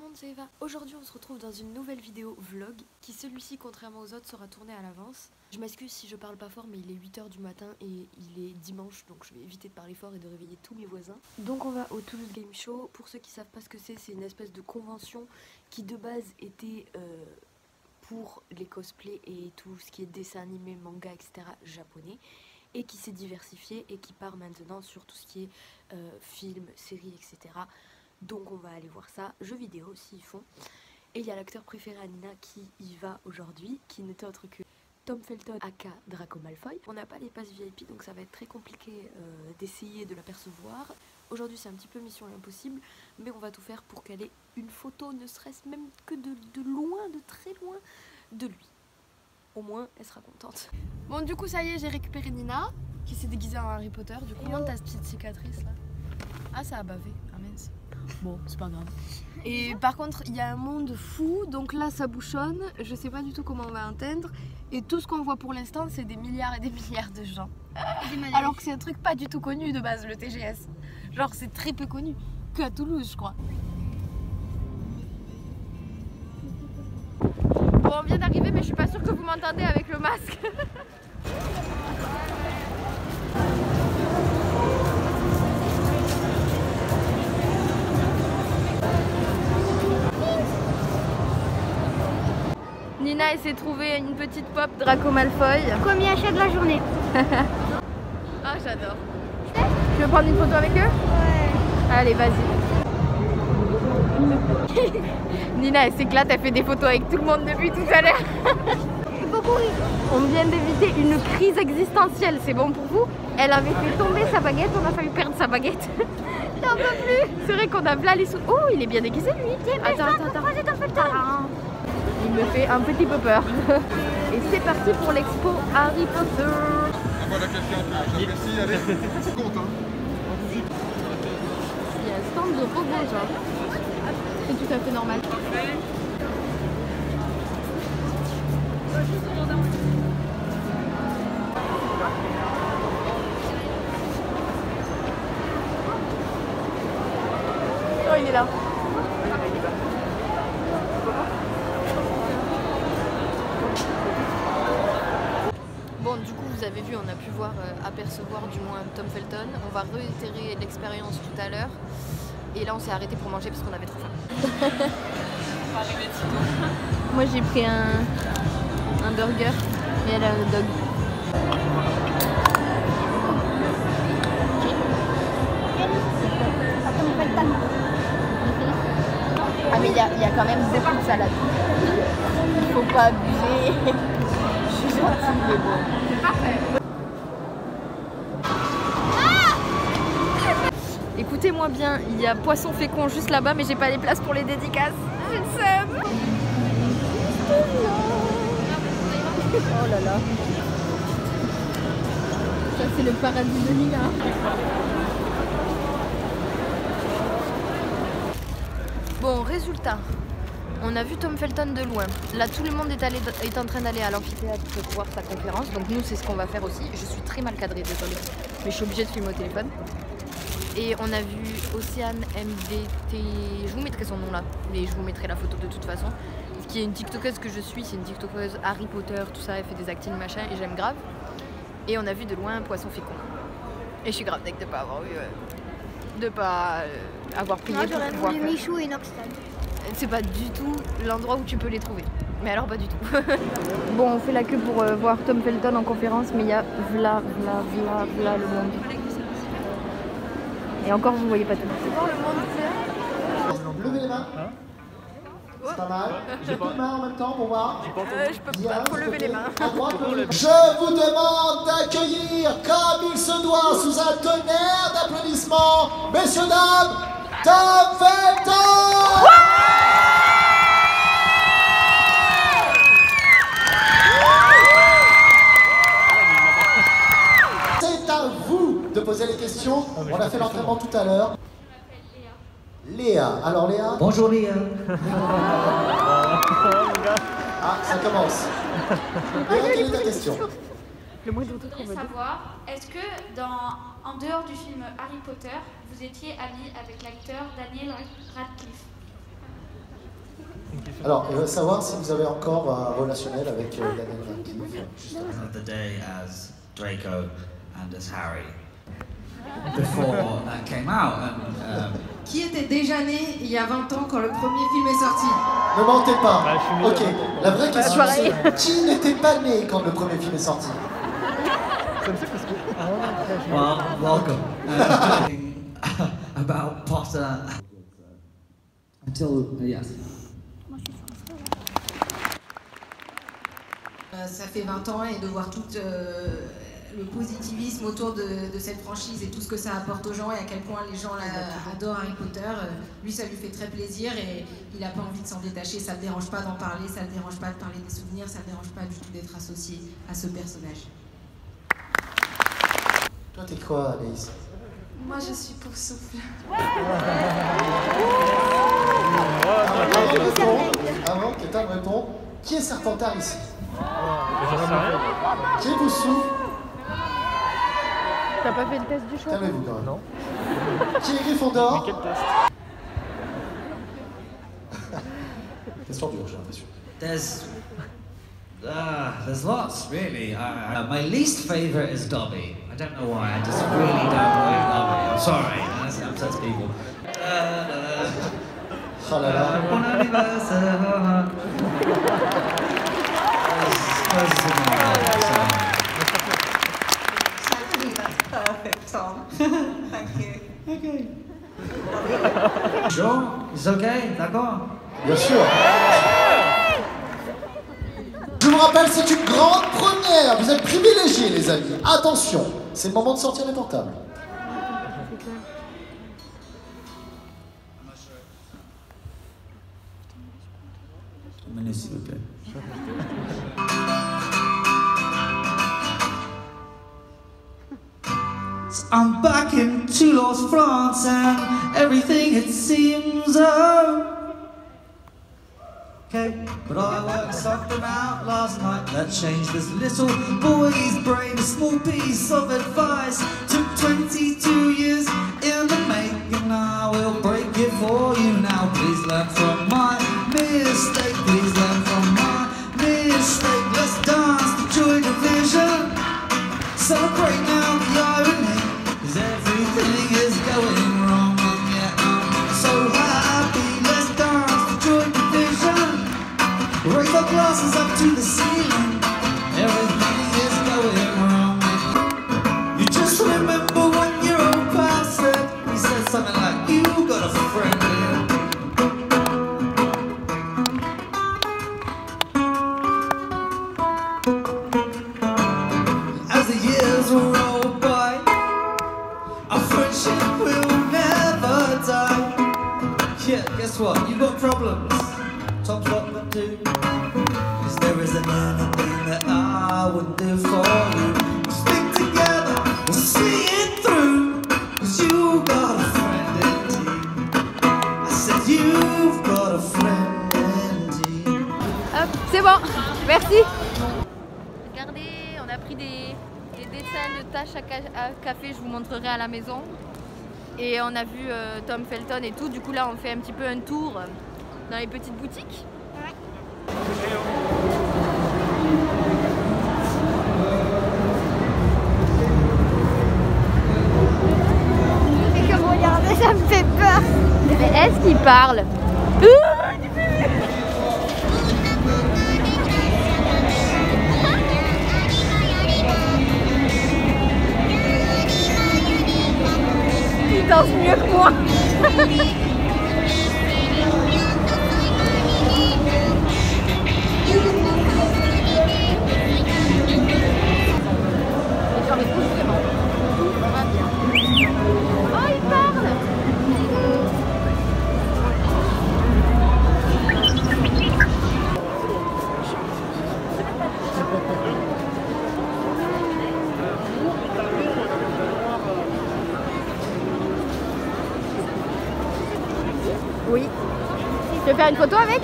monde, c'est Eva. Aujourd'hui on se retrouve dans une nouvelle vidéo vlog qui celui-ci contrairement aux autres sera tourné à l'avance. Je m'excuse si je parle pas fort mais il est 8 h du matin et il est dimanche donc je vais éviter de parler fort et de réveiller tous mes voisins. Donc on va au Toulouse Game Show. Pour ceux qui savent pas ce que c'est une espèce de convention qui de base était pour les cosplays et tout ce qui est dessin animé, manga, etc. japonais et qui s'est diversifié et qui part maintenant sur tout ce qui est film, séries, etc. Donc on va aller voir ça, jeux vidéo s'ils font. Et il y a l'acteur préféré à Nina qui y va aujourd'hui, qui n'est autre que Tom Felton aka Draco Malfoy. On n'a pas les passes VIP donc ça va être très compliqué d'essayer de l'apercevoir. Aujourd'hui c'est un petit peu mission impossible, mais on va tout faire pour qu'elle ait une photo, ne serait-ce même que de loin, de très loin de lui. Au moins elle sera contente. Bon du coup ça y est, j'ai récupéré Nina qui s'est déguisée en Harry Potter. Du coup comment ta petite cicatrice là? Ah ça a bavé, ah mince. Bon, c'est pas grave. Et par contre, il y a un monde fou, donc là ça bouchonne, je sais pas du tout comment on va atteindre. Et tout ce qu'on voit pour l'instant, c'est des milliards et des milliards de gens. Alors que c'est un truc pas du tout connu de base, le TGS. Genre c'est très peu connu, que à Toulouse je crois. Bon, on vient d'arriver mais je suis pas sûre que vous m'entendez avec le masque. Nina elle s'est trouvée une petite pop Draco Malfoy. Premier achat de la journée. Ah j'adore. Tu veux prendre une photo avec eux? Ouais. Allez vas-y. Nina elle s'éclate, elle fait des photos avec tout le monde depuis tout à l'heure. On vient d'éviter une crise existentielle, c'est bon pour vous? Elle avait fait tomber sa baguette, on a failli perdre sa baguette. J'en peux plus. C'est vrai qu'on a plein les sous. Oh il est bien déguisé lui. Attends. Il me fait un petit peu peur. Et c'est parti pour l'expo Harry Potter. Voilà quelqu'un que j'apprécie, allez, compte hein. Il y a un stand de robots genre. C'est tout à fait normal. Oh il est là. Bon du coup vous avez vu, on a pu voir, apercevoir du moins Tom Felton. On va réitérer l'expérience tout à l'heure. Et là on s'est arrêté pour manger parce qu'on avait trop faim. Moi j'ai pris un burger et elle a un dog. Ah mais il y a quand même beaucoup de salade. Il faut pas abuser. Je suis gentille mais bon. C'est parfait. Écoutez-moi bien, il y a Poisson Fécond juste là-bas mais j'ai pas les places pour les dédicaces. J'ai le seum. Oh là là. Ça c'est le paradis de Nina. Bon, résultat, on a vu Tom Felton de loin. Là, tout le monde est en train d'aller à l'amphithéâtre pour voir sa conférence. Donc nous, c'est ce qu'on va faire aussi. Je suis très mal cadrée, désolée. Mais je suis obligée de filmer au téléphone. Et on a vu Océane MDT, je vous mettrai son nom là, mais je vous mettrai la photo de toute façon. Qui est une tiktokeuse que je suis, c'est une tiktokeuse Harry Potter, tout ça, elle fait des actings machin et j'aime grave. Et on a vu de loin Poisson Fécond. Et je suis grave deg de pas avoir eu, de pas avoir prié pour pouvoir faire. Michou et Noxtal. C'est pas du tout l'endroit où tu peux les trouver. Mais alors pas du tout. Bon, on fait la queue pour voir Tom Felton en conférence, mais il y a v'là le monde. Et encore, vous voyez pas tout. C'est bon, le monde. Levez les mains. C'est pas mal. J'ai pas de mains en même temps pour voir. Je peux pas trop lever les mains. Je vous demande d'accueillir comme il se doit sous un tonnerre d'applaudissements, messieurs, dames, Tom Felton. C'est à vous de poser les questions. On a fait l'entraînement tout à l'heure. Léa. Alors Léa. Bonjour Léa. Ah, ça commence. Léa, quelle est ta question? Le moindre truc qu'on Je voudrais savoir, est-ce que en dehors du film Harry Potter, vous étiez ami avec l'acteur Daniel Radcliffe? Alors, il va savoir si vous avez encore un relationnel avec Daniel Radcliffe. The day as Draco and as Harry before that came out. And, Qui était déjà né il y a 20 ans quand le premier film est sorti? Ne mentez pas. Ok, la vraie question c'est qui n'était pas né quand le premier film est sorti? well, welcome. About Potter. Until yes. Ça fait 20 ans et de voir tout le positivisme autour de cette franchise et tout ce que ça apporte aux gens et à quel point les gens adorent Harry Potter, lui ça lui fait très plaisir et il n'a pas envie de s'en détacher, ça ne le dérange pas d'en parler, ça ne le dérange pas de parler des souvenirs, ça ne le dérange pas du tout d'être associé à ce personnage. Toi t'es quoi, Anaïs? Moi, je suis pour souffle. Avant que Tam réponde, qui est Serpentard ici? Qui vous souffle? T'as pas fait le test du choix? Calmez-vous quand même. Non. Qui est Gryffondor? Quel test? Question dure, j'ai l'impression. There's lots, really. My least favourite is Dobby. I don't know why, I just really don't like Dobby. I'm sorry, that upsets people. Oh là là. Bon anniversaire. Perfect song. Thank you. Okay. Sure? It's okay? D'accord? Bien sûr. Je vous rappelle, c'est une grande première. Vous êtes privilégiés, les amis. Attention, c'est le moment de sortir les portables. Une minute, s'il vous plaît. I'm back in Toulouse, France, and everything it seems okay. But I worked something out last night that changed this little boy's brain. A small piece of advice took 22 years in the making. I will break it for you now. Please learn from my mistake. Please learn from my mistake. Let's dance to Joy Division. Celebrate now the irony. 'Cause everything is going wrong, and yet I'm so happy. Let's dance to Joy Division. Raise our glasses up to the ceiling. Everything is going wrong. You just remember when your old pal said, he said something like, "You got a friend here." As the years roll by, our friendship will never die. Yeah, guess what? You got problems. Tom's got them too. 'Cause there isn't anything that I wouldn't do for you. Stick together, we'll see it through. 'Cause you got a friend indeed. I said you've got a friend indeed. Hop, c'est bon, merci. Regardez, on a pris des dessins de tâches à café, je vous montrerai à la maison. Et on a vu Tom Felton et tout, du coup là on fait un petit peu un tour dans les petites boutiques. Et comme regardez, ça me fait peur. Mais est-ce qu'il parle? Il danse mieux que moi. Oh, il parle. Oui. Tu veux faire une photo avec?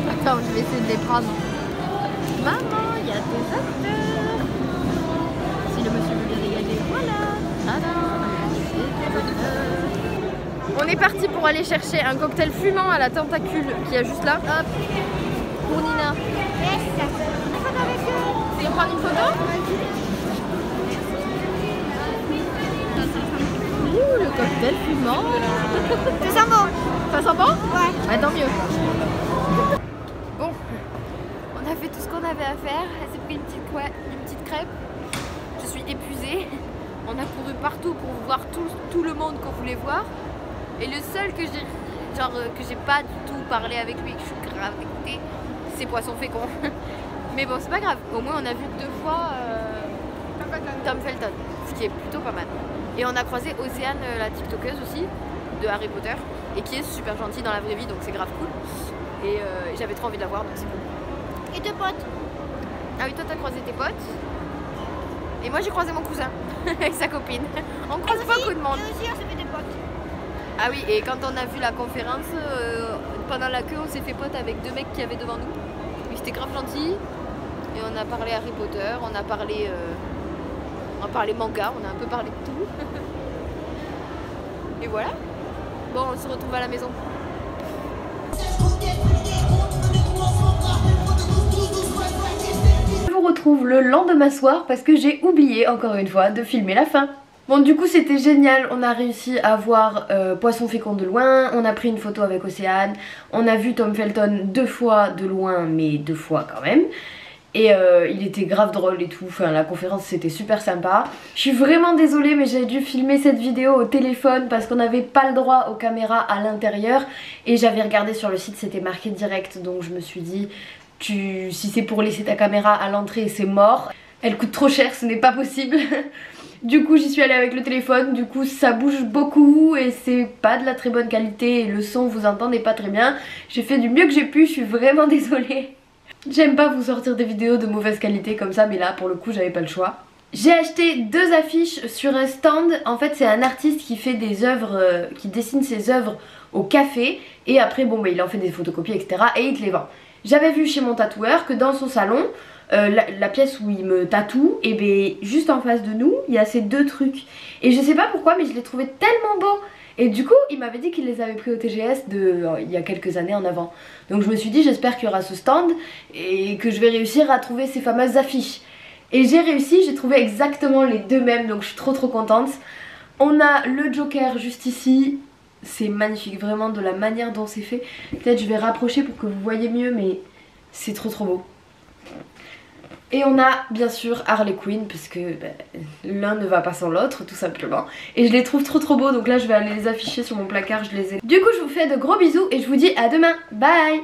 Attends, je vais essayer de les prendre. Maman, il y a des acteurs. Si le monsieur veut les dégager, voilà. Tada. C'est des acteurs. On est parti pour aller chercher un cocktail fumant à la tentacule qu'il y a juste là. Hop, pour Nina. Tu veux prendre une photo? Ouh, le cocktail fumant. Ça sent bon. Ça sent bon? Ouais. Ah, tant mieux. Bon, on a fait tout ce qu'on avait à faire. Elle s'est pris une petite crêpe. Je suis épuisée. On a couru partout pour voir tout le monde qu'on voulait voir. Et le seul que j'ai pas du tout parlé avec lui, que je suis grave dégoûtée, c'est Poisson Fécond. Mais bon, c'est pas grave. Au moins, on a vu 2 fois Tom Felton, ce qui est plutôt pas mal. Et on a croisé Océane, la TikTokeuse aussi, de Harry Potter, et qui est super gentille dans la vraie vie, donc c'est grave cool. Et j'avais trop envie de la voir, donc c'est cool. Et tes potes? Ah oui, toi t'as croisé tes potes. Et moi j'ai croisé mon cousin avec sa copine. On croise beaucoup de monde. Et aussi on s'est fait des potes. Ah oui, et quand on a vu la conférence, pendant la queue, on s'est fait pote avec 2 mecs qui avaient devant nous. Ils étaient grave gentils. Et on a parlé Harry Potter, on a parlé manga, on a un peu parlé de tout. Et voilà. Bon, on se retrouve à la maison. Je vous retrouve le lendemain soir parce que j'ai oublié encore une fois de filmer la fin. Bon, du coup c'était génial, on a réussi à voir Poisson Fécond de loin, on a pris une photo avec Océane, on a vu Tom Felton 2 fois de loin, mais 2 fois quand même. Et il était grave drôle et tout, enfin la conférence c'était super sympa. Je suis vraiment désolée mais j'ai dû filmer cette vidéo au téléphone parce qu'on n'avait pas le droit aux caméras à l'intérieur. Et j'avais regardé sur le site, c'était marqué direct, donc je me suis dit, si c'est pour laisser ta caméra à l'entrée c'est mort. Elle coûte trop cher, ce n'est pas possible. Du coup j'y suis allée avec le téléphone, du coup ça bouge beaucoup et c'est pas de la très bonne qualité et le son vous entendez pas très bien. J'ai fait du mieux que j'ai pu, je suis vraiment désolée. J'aime pas vous sortir des vidéos de mauvaise qualité comme ça, mais là pour le coup j'avais pas le choix. J'ai acheté 2 affiches sur un stand. En fait c'est un artiste qui fait des œuvres, qui dessine ses œuvres au café. Et après bon bah il en fait des photocopies etc. et il te les vend. J'avais vu chez mon tatoueur que dans son salon, la pièce où il me tatoue, et bien juste en face de nous il y a ces 2 trucs. Et je sais pas pourquoi mais je les trouvais tellement beaux. Et du coup il m'avait dit qu'il les avait pris au TGS il y a quelques années en avant. Donc je me suis dit j'espère qu'il y aura ce stand et que je vais réussir à trouver ces fameuses affiches. Et j'ai réussi, j'ai trouvé exactement les 2 mêmes, donc je suis trop contente. On a le Joker juste ici, c'est magnifique vraiment de la manière dont c'est fait. Peut-être je vais rapprocher pour que vous voyez mieux mais c'est trop beau. Et on a bien sûr Harley Quinn parce que l'un ne va pas sans l'autre tout simplement. Et je les trouve trop beaux, donc là je vais aller les afficher sur mon placard, je les ai. Du coup je vous fais de gros bisous et je vous dis à demain, bye.